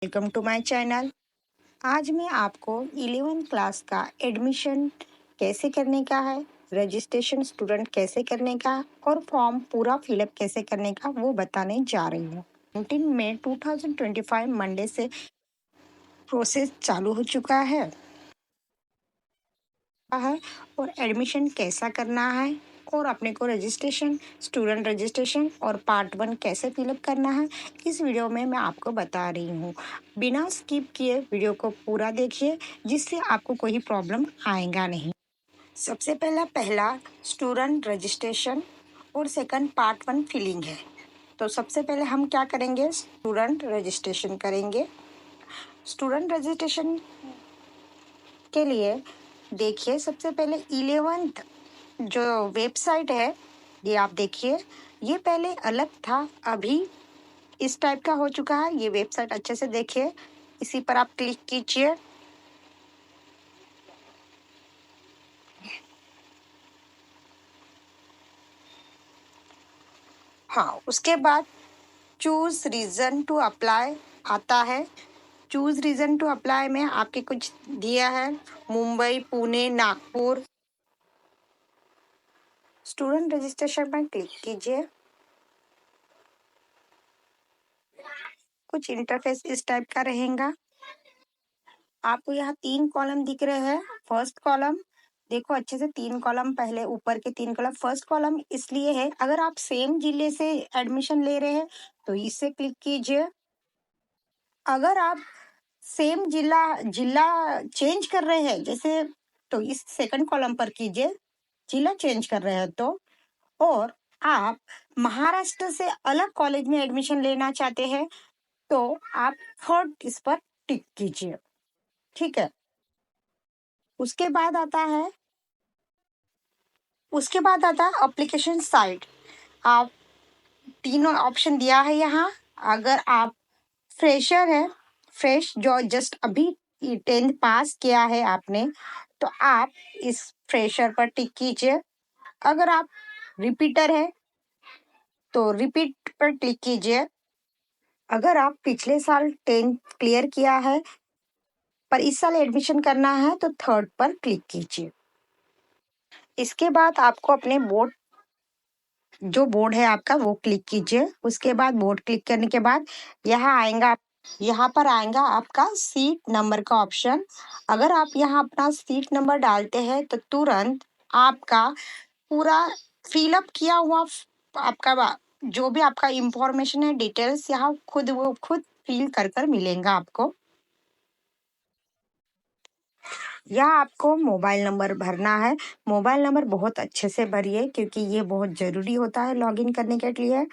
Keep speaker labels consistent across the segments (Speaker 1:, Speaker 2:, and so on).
Speaker 1: Welcome to my channel. आज मैं आपको 11th क्लास का एडमिशन कैसे करने का है, रजिस्ट्रेशन स्टूडेंट कैसे करने का और फॉर्म पूरा फिलअप कैसे करने का वो बताने जा रही हूँ। 19 मई 2025 मंडे से प्रोसेस चालू हो चुका है और एडमिशन कैसा करना है और अपने को रजिस्ट्रेशन, स्टूडेंट रजिस्ट्रेशन और पार्ट 1 कैसे फिलअप करना है, इस वीडियो में मैं आपको बता रही हूँ। बिना स्किप किए वीडियो को पूरा देखिए, जिससे आपको कोई प्रॉब्लम आएगा नहीं। सबसे पहला स्टूडेंट रजिस्ट्रेशन और सेकंड पार्ट 1 फिलिंग है। तो सबसे पहले हम क्या करेंगे, स्टूडेंट रजिस्ट्रेशन करेंगे। स्टूडेंट रजिस्ट्रेशन के लिए देखिए, सबसे पहले 11th जो वेबसाइट है ये आप देखिए, ये पहले अलग था, अभी इस टाइप का हो चुका है। ये वेबसाइट अच्छे से देखिए, इसी पर आप क्लिक कीजिए। हाँ, उसके बाद चूज रीजन टू अप्लाई आता है। चूज रीजन टू अप्लाई में आपके कुछ दिया है, मुंबई, पुणे, नागपुर। स्टूडेंट रजिस्ट्रेशन पर क्लिक कीजिए। कुछ इंटरफेस इस टाइप का रहेगा। आपको यहाँ 3 कॉलम दिख रहे हैं। फर्स्ट कॉलम देखो अच्छे से, 3 कॉलम, पहले ऊपर के 3 कॉलम। फर्स्ट कॉलम इसलिए है, अगर आप सेम जिले से एडमिशन ले रहे हैं तो इससे क्लिक कीजिए। अगर आप सेम जिला जिला चेंज कर रहे हैं जैसे, तो इस सेकंड कॉलम पर कीजिए, जिला चेंज कर रहे हैं तो। और आप महाराष्ट्र से अलग कॉलेज में एडमिशन लेना चाहते हैं तो आप थर्ड इस पर टिक कीजिए। ठीक है। उसके बाद आता है एप्लीकेशन साइट। आप तीनों ऑप्शन दिया है यहाँ। अगर आप फ्रेशर है, फ्रेश जो जस्ट अभी 10th पास किया है आपने, तो आप इस फ्रेशर पर टिक कीजिए। अगर आप रिपीटर है तो रिपीट पर क्लिक कीजिए। अगर आप पिछले साल 10th क्लियर किया है पर इस साल एडमिशन करना है तो थर्ड पर क्लिक कीजिए। इसके बाद आपको अपने बोर्ड, जो बोर्ड है आपका वो क्लिक कीजिए। उसके बाद बोर्ड क्लिक करने के बाद यहाँ पर आएगा आपका सीट नंबर का ऑप्शन। अगर आप यहाँ अपना सीट नंबर डालते हैं तो तुरंत आपका पूरा फिलअप किया हुआ आपका जो भी आपका इंफॉर्मेशन है, डिटेल्स यहाँ खुद फिल कर मिलेगा आपको। यहाँ आपको मोबाइल नंबर भरना है। मोबाइल नंबर बहुत अच्छे से भरिए क्योंकि ये बहुत जरूरी होता है लॉगिन करने के लिए।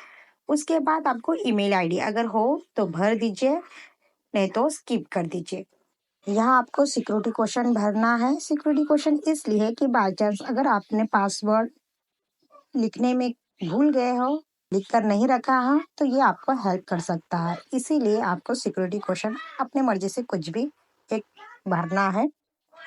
Speaker 1: उसके बाद आपको ईमेल आईडी अगर हो तो भर दीजिए, नहीं तो स्किप कर दीजिए। यहाँ आपको सिक्योरिटी क्वेश्चन भरना है। सिक्योरिटी क्वेश्चन इसलिए कि बाय चांस अगर आपने पासवर्ड लिखने में भूल गए हो, लिख कर नहीं रखा है, तो ये आपको हेल्प कर सकता है। इसीलिए आपको सिक्योरिटी क्वेश्चन अपने मर्जी से कुछ भी एक भरना है।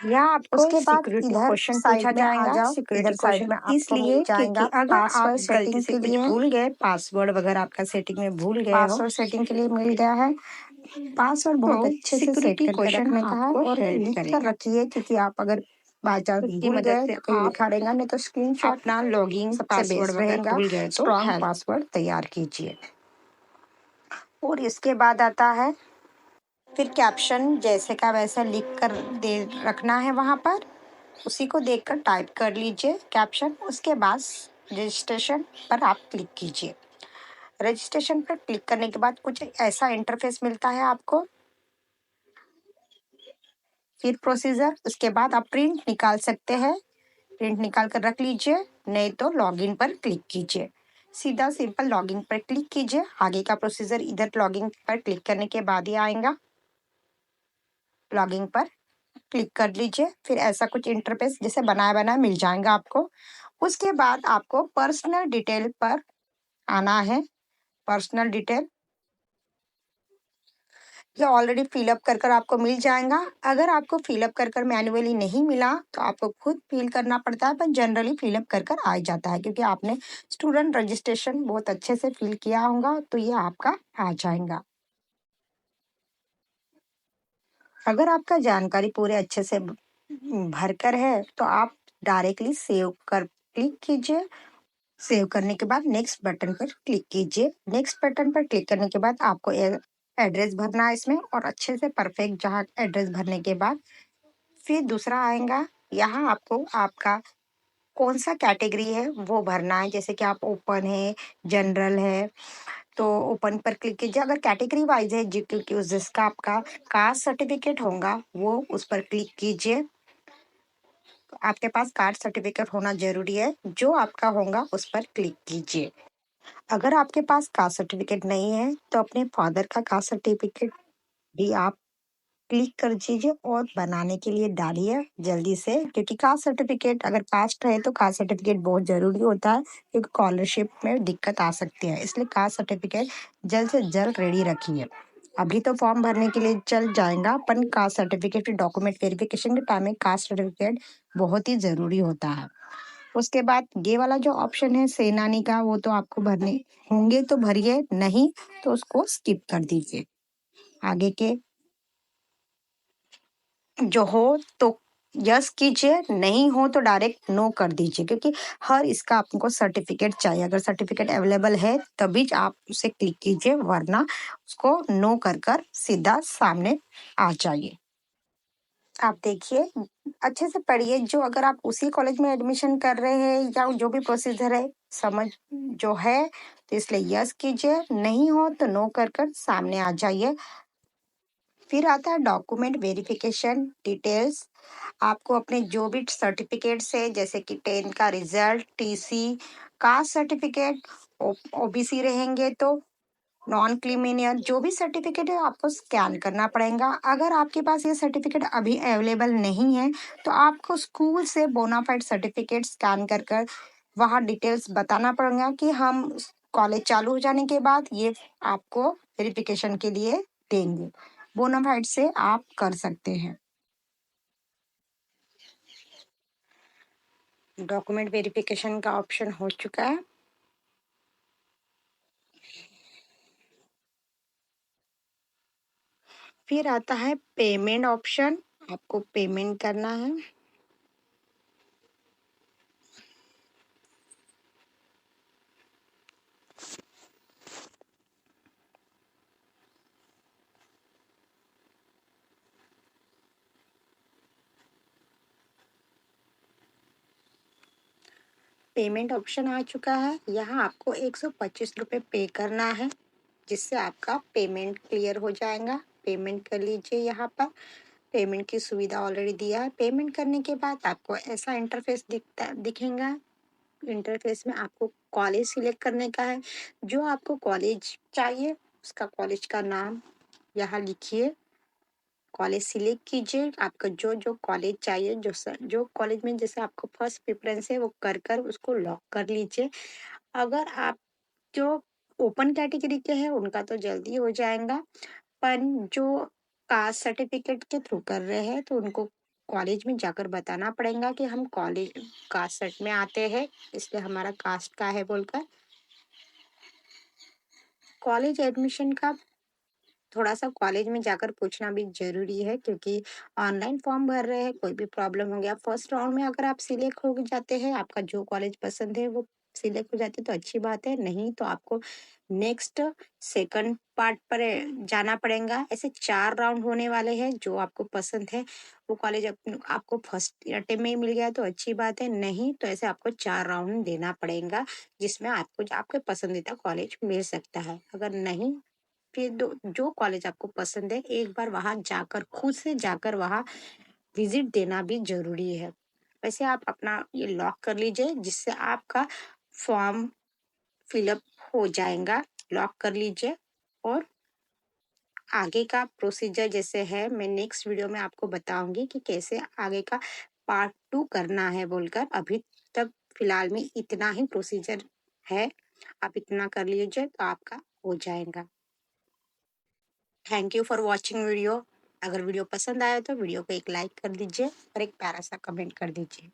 Speaker 1: या आपको उसके बाद इधर क्वेश्चन पूछा जाएगा, सिक्योरिटी क्वेश्चन में इसलिए क्योंकि अगर आप गलती से कुछ भूल गए, पासवर्ड वगैरह आपका सेटिंग में भूल गए, पासवर्ड सेटिंग के लिए मिल गया है। पासवर्ड बहुत अच्छे से सेट करके रखने का है और लिख कर रखिए, क्योंकि आप अगर बाय चांस भूल गए तो कहीं लिखा रहेगा, नहीं तो स्क्रीनशॉट अपना लॉगिन पासवर्ड रहेगा, स्ट्रॉन्ग पासवर्ड तैयार कीजिए। और इसके बाद आता है फिर कैप्शन, जैसे का वैसा लिख कर दे रखना है वहाँ पर, उसी को देखकर टाइप कर लीजिए कैप्शन। उसके बाद रजिस्ट्रेशन पर आप क्लिक कीजिए। रजिस्ट्रेशन पर क्लिक करने के बाद कुछ ऐसा इंटरफेस मिलता है आपको। फिर प्रोसीजर, उसके बाद आप प्रिंट निकाल सकते हैं, प्रिंट निकाल कर रख लीजिए, नहीं तो लॉगिन पर क्लिक कीजिए। सीधा सिंपल लॉगिन पर क्लिक कीजिए। आगे का प्रोसीजर इधर लॉगिन पर क्लिक करने के बाद ही आएगा। लॉगिन पर क्लिक कर लीजिए। फिर ऐसा कुछ इंटरफेस जैसे बनाया मिल जाएगा आपको। उसके बाद आपको पर्सनल डिटेल पर आना है। पर्सनल डिटेल ये ऑलरेडी फिलअप कर आपको मिल जाएगा। अगर आपको फिलअप कर मैन्युअली नहीं मिला तो आपको खुद फिल करना पड़ता है, पर जनरली फिलअप कर आ जाता है क्योंकि आपने स्टूडेंट रजिस्ट्रेशन बहुत अच्छे से फिल किया होगा, तो ये आपका आ जाएगा। अगर आपका जानकारी पूरे अच्छे से भरकर है तो आप डायरेक्टली सेव कर क्लिक कीजिए। सेव करने के बाद नेक्स्ट बटन पर क्लिक कीजिए। नेक्स्ट बटन पर क्लिक करने के बाद आपको एड्रेस भरना है इसमें, और अच्छे से परफेक्ट जहाँ एड्रेस भरने के बाद फिर दूसरा आएगा। यहाँ आपको आपका कौन सा कैटेगरी है वो भरना है, जैसे कि आप ओपन है, जनरल है, तो ओपन पर क्लिक कीजिए। अगर कैटेगरी वाइज है जी क्योंकि जिसका आपका कास्ट सर्टिफिकेट होगा वो उस पर क्लिक कीजिए। आपके पास कास्ट सर्टिफिकेट होना जरूरी है, जो आपका होगा उस पर क्लिक कीजिए। अगर आपके पास कास्ट सर्टिफिकेट नहीं है तो अपने फादर का कास्ट सर्टिफिकेट भी आप क्लिक कर दीजिए और बनाने के लिए डालिए जल्दी से, क्योंकि कास्ट सर्टिफिकेट अगर कास्ट है तो कास्ट सर्टिफिकेट बहुत ज़रूरी होता है, क्योंकि स्कॉलरशिप में दिक्कत आ सकती है, इसलिए कास्ट सर्टिफिकेट जल्द से जल्द रेडी रखिए। अभी तो फॉर्म भरने के लिए चल जाएगा, पर कास्ट सर्टिफिकेट डॉक्यूमेंट वेरिफिकेशन के टाइम में कास्ट सर्टिफिकेट बहुत ही ज़रूरी होता है। उसके बाद ये वाला जो ऑप्शन है सेनानी का, वो तो आपको भरने होंगे तो भरिए, नहीं तो उसको स्किप कर दीजिए। आगे के जो हो तो यस कीजिए, नहीं हो तो डायरेक्ट नो कर दीजिए, क्योंकि हर इसका आपको सर्टिफिकेट चाहिए। अगर सर्टिफिकेट अवेलेबल है तभी आप उसे क्लिक कीजिए, वरना उसको नो कर कर सीधा सामने आ जाइए। आप देखिए, अच्छे से पढ़िए। जो अगर आप उसी कॉलेज में एडमिशन कर रहे हैं या जो भी प्रोसीजर है समझ जो है, तो इसलिए यस कीजिए, नहीं हो तो नो कर कर सामने आ जाइए। फिर आता है डॉक्यूमेंट वेरिफिकेशन डिटेल्स। आपको अपने जो भी सर्टिफिकेट्स है, जैसे कि 10 का result, TC, caste certificate, OBC रहेंगे तो नॉन क्रिमिनल, जो भी सर्टिफिकेट है आपको स्कैन करना पड़ेगा। अगर आपके पास ये सर्टिफिकेट अभी अवेलेबल नहीं है तो आपको स्कूल से बोनाफाइड सर्टिफिकेट स्कैन कर कर वहाँ डिटेल्स बताना पड़ेगा कि हम कॉलेज चालू हो जाने के बाद ये आपको वेरिफिकेशन के लिए देंगे। बोनाफाइड से आप कर सकते हैं। डॉक्यूमेंट वेरिफिकेशन का ऑप्शन हो चुका है। फिर आता है पेमेंट ऑप्शन। आपको पेमेंट करना है। पेमेंट ऑप्शन आ चुका है। यहाँ आपको 125 रुपये पे करना है, जिससे आपका पेमेंट क्लियर हो जाएगा। पेमेंट कर लीजिए। यहाँ पर पेमेंट की सुविधा ऑलरेडी दिया है। पेमेंट करने के बाद आपको ऐसा इंटरफेस दिखेगा। इंटरफेस में आपको कॉलेज सिलेक्ट करने का है। जो आपको कॉलेज चाहिए उसका कॉलेज का नाम यहाँ लिखिए। कॉलेज सिलेक्ट कीजिए। आपका जो जो कॉलेज चाहिए, जो कॉलेज में जैसे आपको फर्स्ट प्रेफरेंस है वो कर कर उसको लॉक कर लीजिए। अगर आप जो ओपन कैटेगरी के हैं उनका तो जल्दी हो जाएगा, पर जो कास्ट सर्टिफिकेट के थ्रू कर रहे हैं तो उनको कॉलेज में जाकर बताना पड़ेगा कि हम कॉलेज कास्ट सर्ट में आते हैं, इसलिए हमारा कास्ट का है बोलकर। कॉलेज एडमिशन का थोड़ा सा कॉलेज में जाकर पूछना भी जरूरी है, क्योंकि ऑनलाइन फॉर्म भर रहे हैं, कोई भी प्रॉब्लम हो गया फर्स्ट राउंड में अगर आप सिलेक्ट हो जाते हैं, आपका जो कॉलेज पसंद है वो सिलेक्ट हो जाते तो अच्छी बात है, नहीं तो आपको नेक्स्ट सेकंड पार्ट पर जाना पड़ेगा। ऐसे 4 राउंड होने वाले हैं। जो आपको पसंद है वो कॉलेज आपको फर्स्ट अटेम्प्ट में ही मिल गया तो अच्छी बात है, नहीं तो ऐसे आपको 4 राउंड देना पड़ेगा, जिसमें आपको आपके पसंदीदा कॉलेज मिल सकता है। अगर नहीं, फिर जो कॉलेज आपको पसंद है एक बार वहां जाकर खुद से जाकर वहां विजिट देना भी जरूरी है। वैसे आप अपना ये लॉक कर लीजिए, जिससे आपका फॉर्म फिलअप हो जाएगा। लॉक कर लीजिए। और आगे का प्रोसीजर जैसे है मैं नेक्स्ट वीडियो में आपको बताऊंगी कि कैसे आगे का पार्ट 2 करना है बोलकर। अभी तक फिलहाल में इतना ही प्रोसीजर है, आप इतना कर लीजिए तो आपका हो जाएगा। Thank you for watching video. अगर वीडियो पसंद आया तो वीडियो को एक लाइक कर दीजिए और एक प्यारा सा कमेंट कर दीजिए।